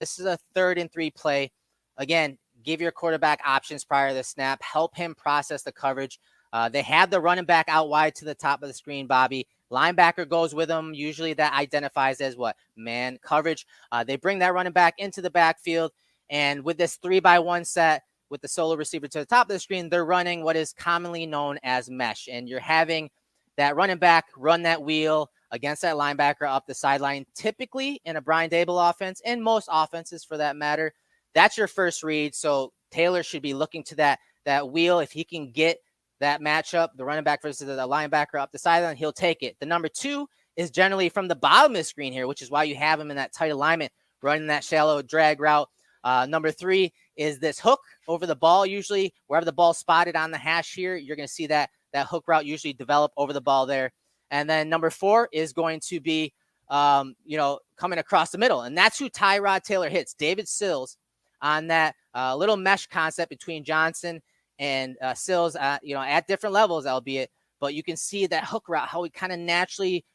This is a 3rd and 3 play. Again, give your quarterback options prior to the snap. Help him process the coverage. They have the running back out wide to the top of the screen, Bobby. Linebacker goes with them. Usually that identifies as what? Man coverage. They bring that running back into the backfield. And with this 3-by-1 set, with the solo receiver to the top of the screen, they're running what is commonly known as mesh. And you're having that running back run that wheel against that linebacker up the sideline. Typically in a Brian Daboll offense, and most offenses for that matter, that's your first read. So Taylor should be looking to that wheel. If he can get that matchup, the running back versus the linebacker up the sideline, he'll take it. The number 2 is generally from the bottom of the screen here, which is why you have him in that tight alignment, running that shallow drag route. Number 3 is this hook over the ball. Usually wherever the ball's spotted on the hash here, you're going to see that hook route usually develop over the ball there. And then number 4 is going to be, coming across the middle. And that's who Tyrod Taylor hits, David Sills, on that little mesh concept between Johnson and Sills, at different levels, albeit. But you can see that hook route, how he kind of naturally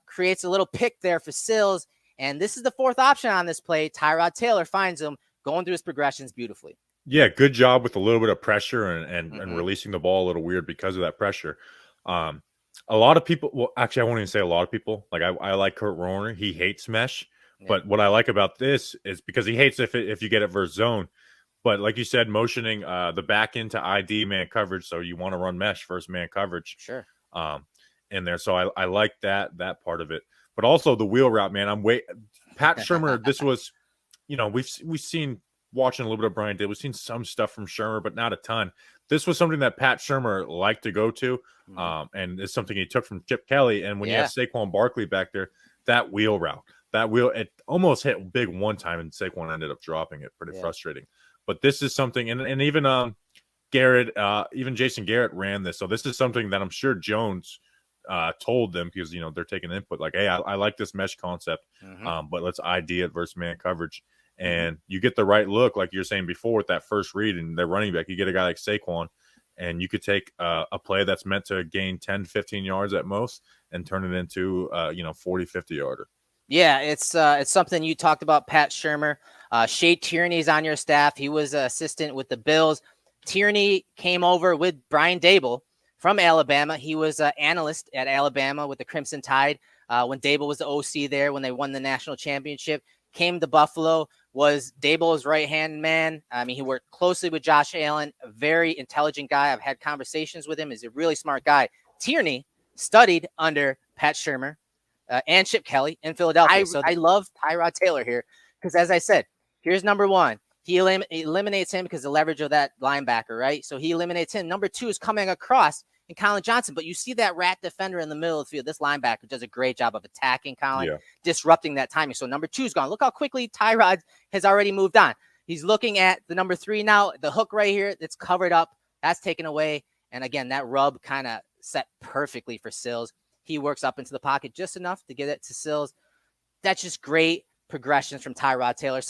creates a little pick there for Sills. And this is the 4th option on this play. Tyrod Taylor finds him going through his progressions beautifully. Yeah, good job with a little bit of pressure and releasing the ball a little weird because of that pressure. A lot of people, well, actually, I won't even say a lot of people. Like I like Kurt Warner. He hates mesh. Yeah. But what I like about this is because he hates if you get it versus zone. But like you said, motioning the back into ID man coverage. So you want to run mesh versus man coverage. Sure. In there. So I like that part of it. But also the wheel route, man. Pat Shurmur, this was, we've seen watching a little bit of Brian Daboll. We've seen some stuff from Shurmur, but not a ton. This was something that Pat Shurmur liked to go to. And it's something he took from Chip Kelly. And when you have Saquon Barkley back there, that wheel route, it almost hit big one time and Saquon ended up dropping it. Pretty frustrating. But this is something, and even Garrett, even Jason Garrett ran this. So this is something that I'm sure Jones told them because, they're taking input like, hey, I like this mesh concept, but let's ID it versus man coverage. And you get the right look, like you're saying before, with that first read and their running back. You get a guy like Saquon, and you could take a play that's meant to gain 10, 15 yards at most and turn it into, 40, 50 yarder. Yeah, it's something you talked about, Pat Shurmur. Shea Tierney's on your staff. He was an assistant with the Bills. Tierney came over with Brian Daboll from Alabama. He was an analyst at Alabama with the Crimson Tide when Daboll was the OC there when they won the national championship. Came to Buffalo, was Daboll's right-hand man. I mean, he worked closely with Josh Allen, a very intelligent guy. I've had conversations with him. He's a really smart guy. Tierney studied under Pat Shurmur and Chip Kelly in Philadelphia. I love Tyrod Taylor here because, as I said, here's number 1. He eliminates him because of the leverage of that linebacker, right? So he eliminates him. Number 2 is coming across in Colin Johnson, but you see that rat defender in the middle of the field. This linebacker does a great job of attacking Colin, disrupting that timing. So number 2 is gone. Look how quickly Tyrod has already moved on. He's looking at the number 3 now. The hook right here that's covered up, that's taken away. And again, that rub kind of set perfectly for Sills. He works up into the pocket just enough to get it to Sills. That's just great progressions from Tyrod Taylor.